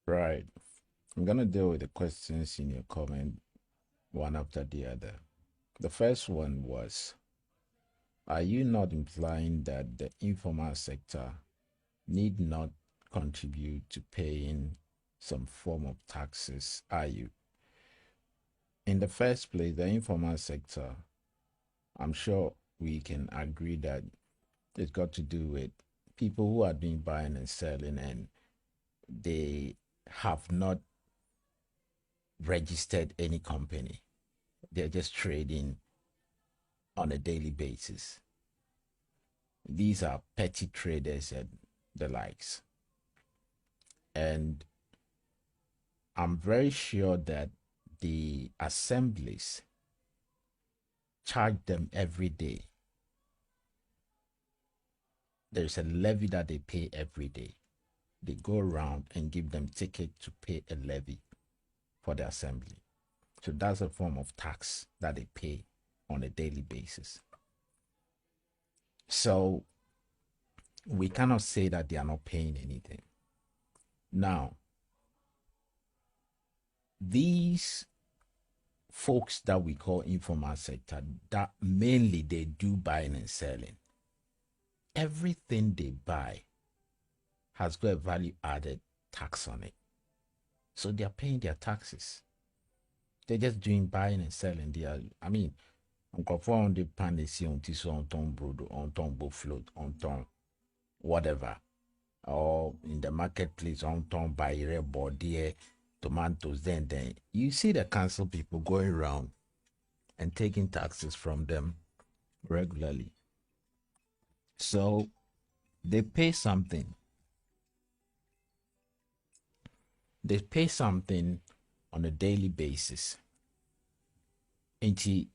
Right. I'm going to deal with the questions in your comment one after the other. The first one was, are you not implying that the informal sector need not contribute to paying some form of taxes? Are you? In the first place, the informal sector, I'm sure we can agree that it's got to do with people who are doing buying and selling, and they have not registered any company. They're just trading on a daily basis. These are petty traders and the likes. And I'm very sure that the assemblies charge them every day. There's a levy that they pay every day. They go around and give them ticket to pay a levy for the assembly. So that's a form of tax that they pay on a daily basis. So we cannot say that they are not paying anything. Now, these folks that we call informal sector, that mainly they do buying and selling. Everything they buy has got a value added tax on it. So they are paying their taxes. They're just doing buying and selling. They are, I mean, on the pan on tiso on ton brodo, on ton bo float, on ton whatever. Or in the marketplace, on ton buy body, tomatoes, then you see the council people going around and taking taxes from them regularly. So they pay something. They pay something on a daily basis. And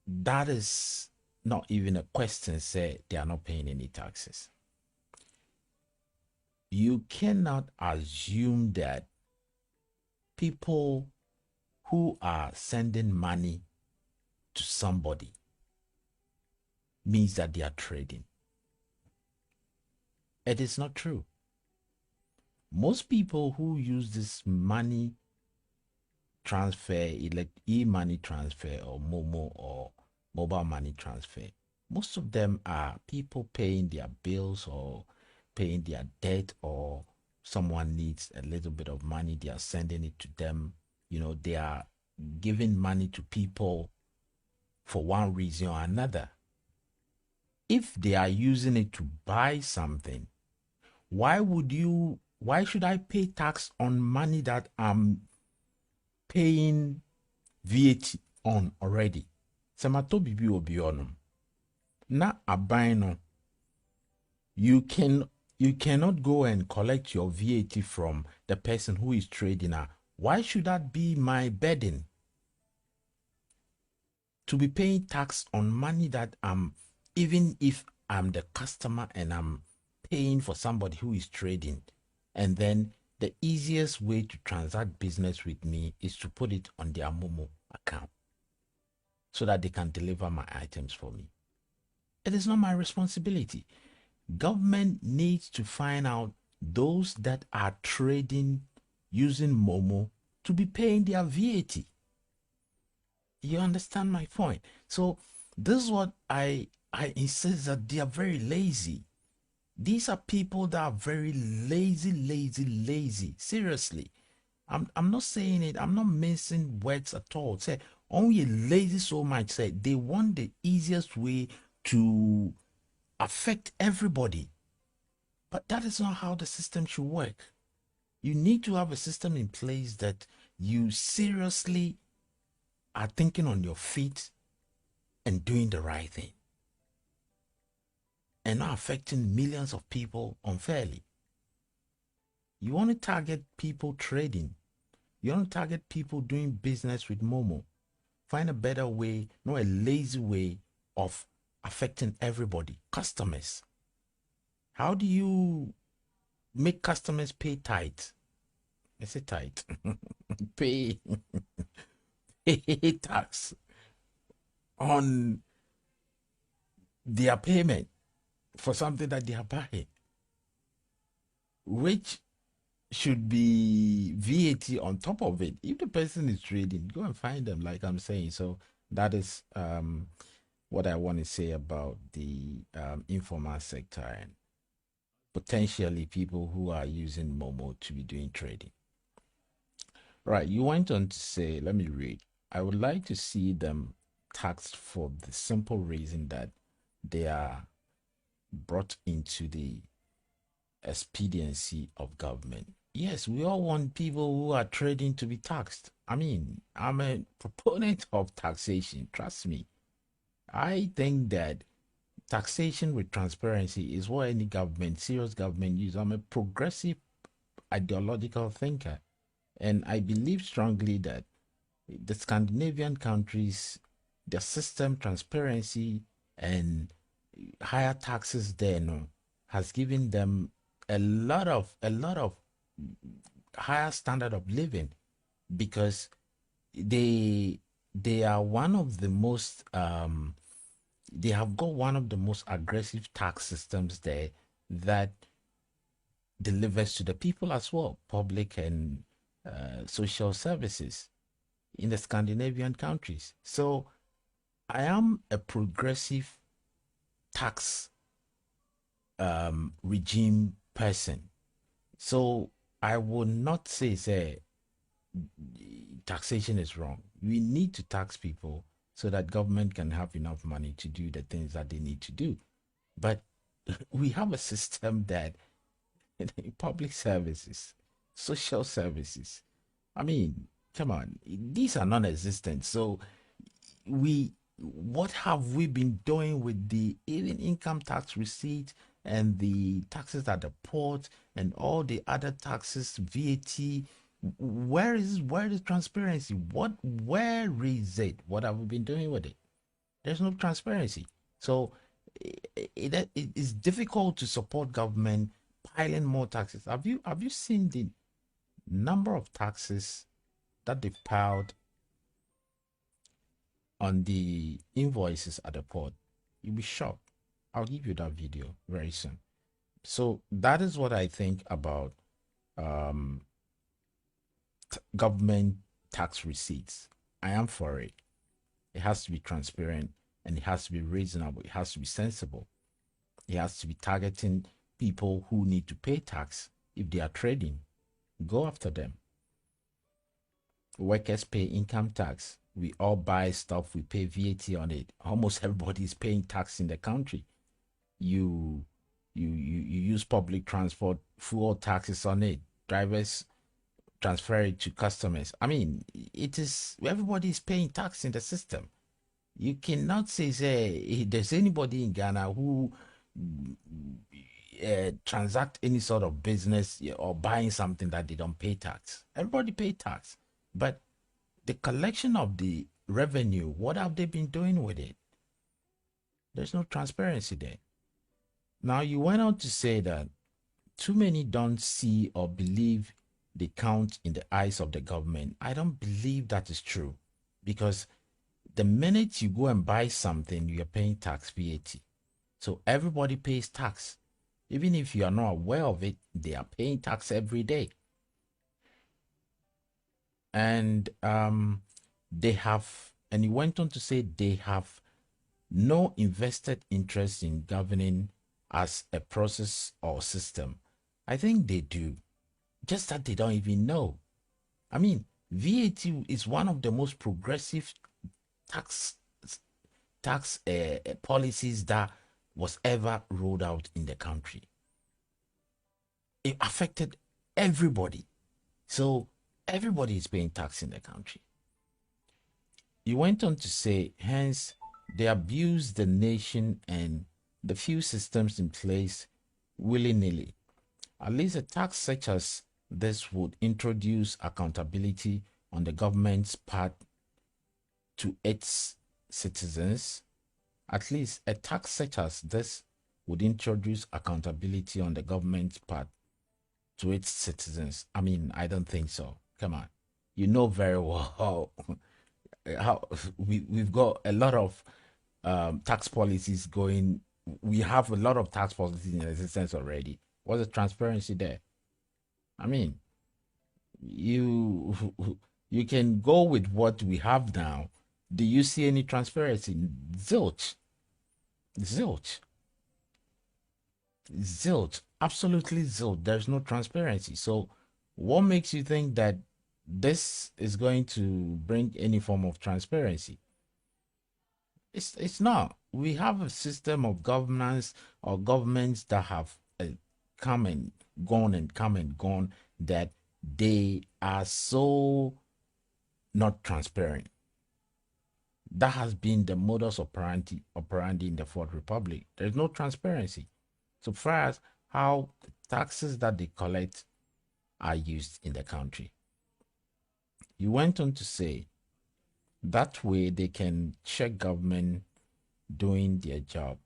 that is not even a question, say they are not paying any taxes. You cannot assume that people who are sending money to somebody means that they are trading. It is not true. Most people who use this money transfer, like e-money transfer or Momo or mobile money transfer, most of them are people paying their bills or paying their debt, or someone needs a little bit of money, they are sending it to them. You know, they are giving money to people for one reason or another. If they are using it to buy something, why should I pay tax on money that I'm paying VAT on already? Samato bibi obi onum. Na abaino, you cannot go and collect your VAT from the person who is trading. Why should that be my burden? To be paying tax on money that even if I'm the customer and I'm paying for somebody who is trading, and then the easiest way to transact business with me is to put it on their Momo account so that they can deliver my items for me. It is not my responsibility. Government needs to find out those that are trading using Momo to be paying their VAT. You understand my point? So this is what I insist, that they are very lazy. These are people that are very lazy. Seriously. I'm not saying it, I'm not mincing words at all. Say only lazy so much, say they want the easiest way to affect everybody. But that is not how the system should work. You need to have a system in place that you seriously are thinking on your feet and doing the right thing, and not affecting millions of people unfairly. You want to target people trading. You want to target people doing business with Momo. Find a better way, not a lazy way of affecting everybody. Customers. How do you make customers pay tight? I say tight. pay tax on their payment for something that they are buying. Rich should be VAT on top of it. If the person is trading, go and find them, like I'm saying. So that is what I want to say about the informal sector and potentially people who are using Momo to be doing trading. Right. You went on to say, let me read. I would like to see them taxed for the simple reason that they are brought into the expediency of government. Yes, we all want people who are trading to be taxed. I mean, I'm a proponent of taxation. Trust me. I think that taxation with transparency is what any government, serious government, use. I'm a progressive ideological thinker. And I believe strongly that the Scandinavian countries, the system transparency and higher taxes there no, has given them a lot of higher standard of living because they they are one of the most they have got one of the most aggressive tax systems there that delivers to the people as well, public and social services in the Scandinavian countries. So I am a progressive tax regime person. So I would not say taxation is wrong. We need to tax people so that government can have enough money to do the things that they need to do. But we have a system that public services, social services, I mean, come on, these are non-existent. So we what have we been doing with the even income tax receipt and the taxes at the port and all the other taxes, VAT? Where is transparency? Where is it? What have we been doing with it? There's no transparency. So it is difficult to support government piling more taxes. Have you seen the number of taxes that they've piled on the invoices at the port? You'll be shocked. I'll give you that video very soon. So that is what I think about um, government tax receipts. I am for it. It has to be transparent and it has to be reasonable. It has to be sensible. It has to be targeting people who need to pay tax. If they are trading, go after them. Workers pay income tax. We all buy stuff, we pay VAT on it. Almost everybody is paying tax in the country. You use public transport, fuel taxes on it. Drivers transfer it to customers. I mean, it is everybody is paying tax in the system. You cannot say there's anybody in Ghana who transact any sort of business or buying something that they don't pay tax. Everybody pay tax, but the collection of the revenue, what have they been doing with it? There's no transparency there. Now, you went on to say that too many don't see or believe they count in the eyes of the government. I don't believe that is true because the minute you go and buy something, you're paying tax, VAT. So everybody pays tax. Even if you are not aware of it, they are paying tax every day. And they have, and he went on to say they have no invested interest in governing as a process or system. I think they do, just that they don't even know. I mean, VAT is one of the most progressive tax policies that was ever rolled out in the country. It affected everybody. So everybody is paying tax in the country. You went on to say, hence, they abuse the nation and the few systems in place willy-nilly. At least a tax such as this would introduce accountability on the government's part to its citizens. At least a tax such as this would introduce accountability on the government's part to its citizens. I mean, I don't think so. Come on. You know very well how we've got a lot of tax policies going. We have a lot of tax policies in existence already. What's the transparency there? I mean, you you can go with what we have now. Do you see any transparency? Zilch. Zilch. Zilch. Absolutely zilch. There's no transparency. So what makes you think that this is going to bring any form of transparency? It's not. We have a system of governance or governments that have come and gone and come and gone, that they are so not transparent. That has been the modus operandi in the Fourth Republic. There's no transparency. So far as how the taxes that they collect are used in the country. You went on to say that way they can check government doing their job.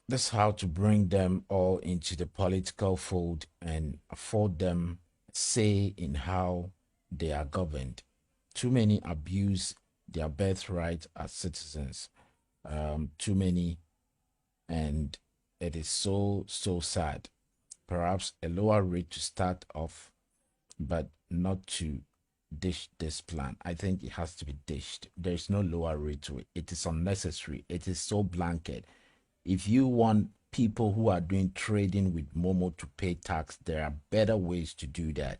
That's how to bring them all into the political fold and afford them say in how they are governed. Too many abuse their birthright as citizens. Too many, and it is so sad. Perhaps a lower rate to start off, but not to dish this plan. I think it has to be dished. There's no lower rate to it. It is unnecessary. It is so blanket. If you want people who are doing trading with Momo to pay tax, there are better ways to do that.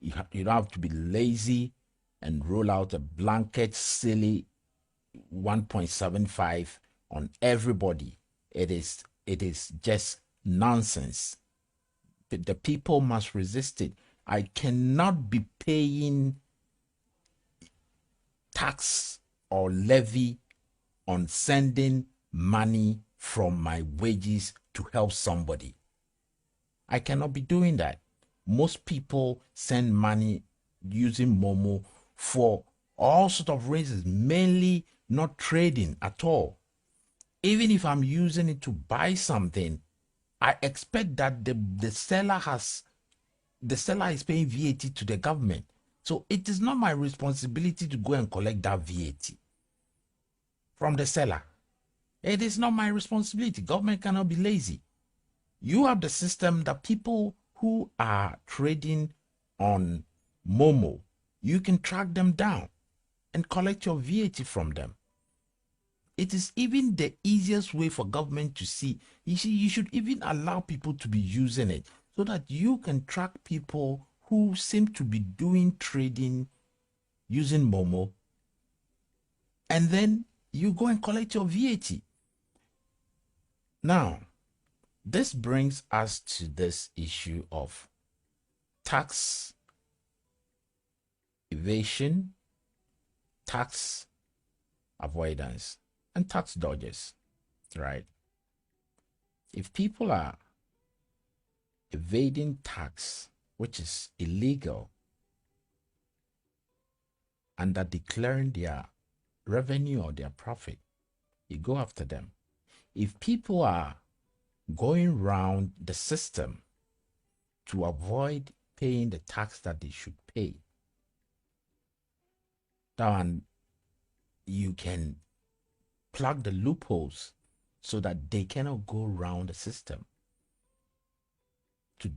You don't have to be lazy and roll out a blanket silly 1.75 on everybody. It is just nonsense. The people must resist it. I cannot be paying tax or levy on sending money from my wages to help somebody. I cannot be doing that. Most people send money using Momo for all sorts of reasons, mainly not trading at all. Even if I'm using it to buy something, I expect that the seller is paying VAT to the government. So it is not my responsibility to go and collect that VAT from the seller. It is not my responsibility. Government cannot be lazy. You have the system that people who are trading on Momo, you can track them down and collect your VAT from them. It is even the easiest way for government to see. You should even allow people to be using it so that you can track people who seem to be doing trading using Momo, and then you go and collect your VAT. Now, this brings us to this issue of tax evasion, tax avoidance, and tax dodgers, right? If people are evading tax, which is illegal, and are declaring their revenue or their profit, you go after them. If people are going around the system to avoid paying the tax that they should pay, then you can plug the loopholes so that they cannot go around the system to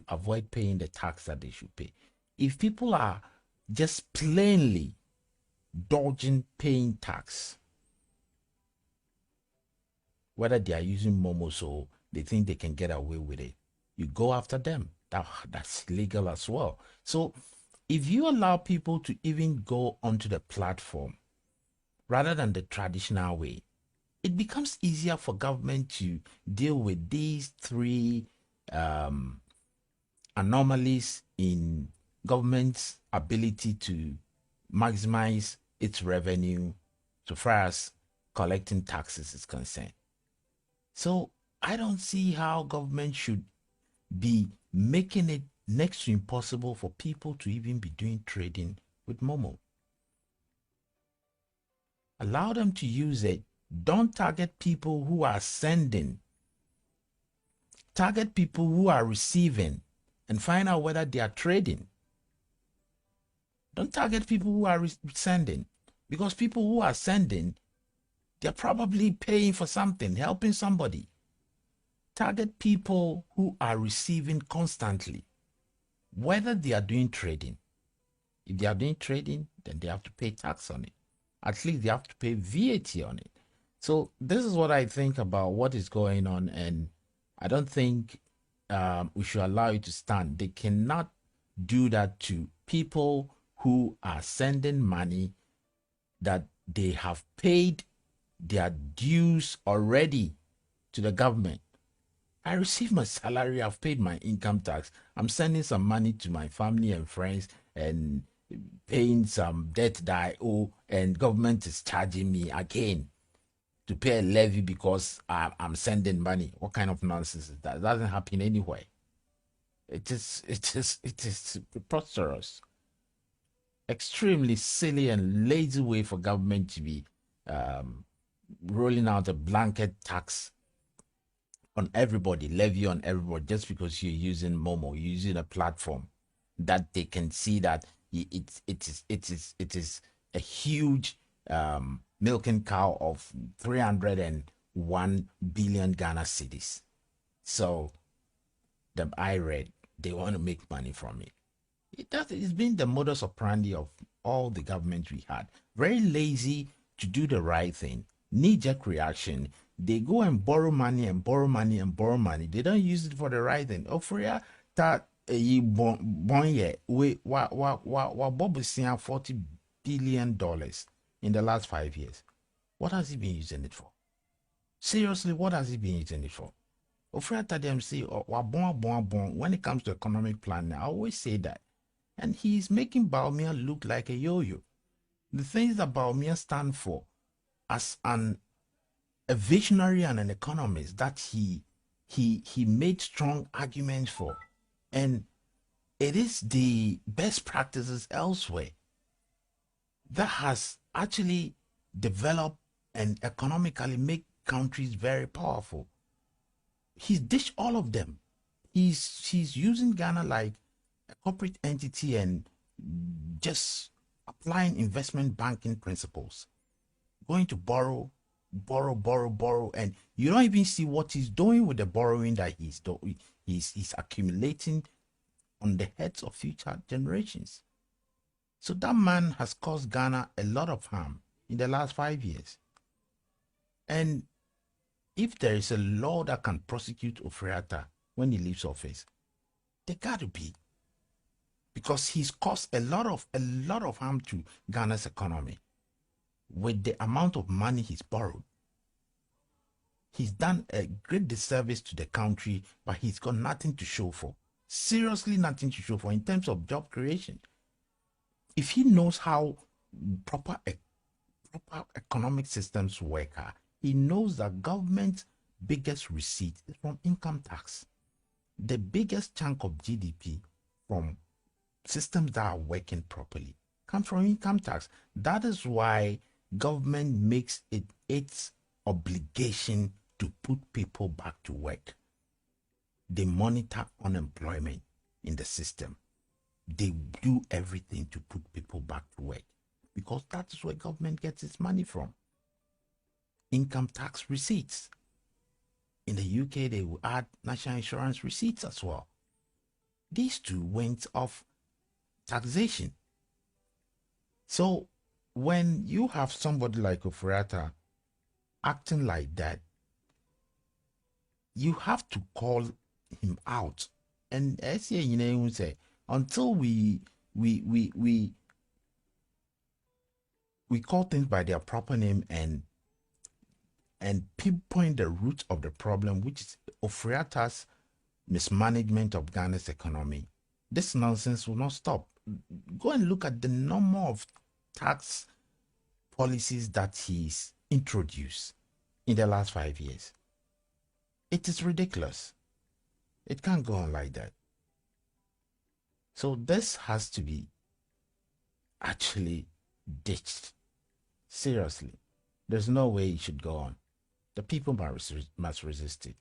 avoid paying the tax that they should pay. If people are just plainly dodging paying tax, whether they are using Momo so they think they can get away with it, you go after them. That's illegal as well. So if you allow people to even go onto the platform rather than the traditional way, it becomes easier for government to deal with these three anomalies in government's ability to maximize its revenue so far as collecting taxes is concerned. So I don't see how government should be making it next to impossible for people to even be doing trading with Momo. Allow them to use it. Don't target people who are sending. Target people who are receiving and find out whether they are trading. Don't target people who are sending, because people who are sending, they're probably paying for something, helping somebody. target people who are receiving constantly, whether they are doing trading. If they are doing trading, then they have to pay tax on it. At least they have to pay VAT on it. So this is what I think about what is going on, and I don't think we should allow it to stand. They cannot do that to people who are sending money that they have paid their dues already to the government. I receive my salary, I've paid my income tax, I'm sending some money to my family and friends and paying some debt that I owe, and government is charging me again to pay a levy because I'm sending money. What kind of nonsense is that? It doesn't happen anywhere. It is preposterous, extremely silly and lazy way for government to be rolling out a blanket tax on everybody, levy on everybody, just because you're using Momo, you're using a platform that they can see that it is a huge milking cow of 301 billion Ghana cedis. So I read they want to make money from it. It's been the modus operandi of all the governments we had. Very lazy to do the right thing. Knee-jerk reaction. They go and borrow money and borrow money and borrow money. They don't use it for the right thing. Ofori Atta ATTA-BONYe we wa Bob seeing $40 billion in the last 5 years. What has he been using it for? Seriously, what has he been using it for? Ofori Atta them say when it comes to economic planning, I always say that. And he's making Bawumia look like a yo-yo. The things that Bawumia stand for as a visionary and an economist that he made strong arguments for, and it is the best practices elsewhere that has actually developed and economically make countries very powerful. He's ditched all of them. He's using Ghana like a corporate entity and just applying investment banking principles, going to borrow, and you don't even see what he's doing with the borrowing that he's accumulating on the heads of future generations. So that man has caused Ghana a lot of harm in the last 5 years. And if there is a law that can prosecute Ofori Atta when he leaves office, there got to be, because he's caused a lot of harm to Ghana's economy with the amount of money he's borrowed. He's done a great disservice to the country, but he's got nothing to show for. Seriously, nothing to show for in terms of job creation. If he knows how proper economic systems work, he knows that government's biggest receipt is from income tax. The biggest chunk of GDP from systems that are working properly comes from income tax. That is why government makes it its obligation to put people back to work. They monitor unemployment in the system. They do everything to put people back to work, because that is where government gets its money from. Income tax receipts. In the UK, they will add national insurance receipts as well. These two went off taxation. So when you have somebody like Ofori Atta acting like that, you have to call him out. And as you say, until we call things by their proper name and pinpoint the root of the problem, which is Ofori Atta's mismanagement of Ghana's economy, this nonsense will not stop. Go and look at the number of tax policies that he's introduced in the last 5 years. It is ridiculous. It can't go on like that. So this has to be actually ditched. Seriously. There's no way it should go on. The people must resist it.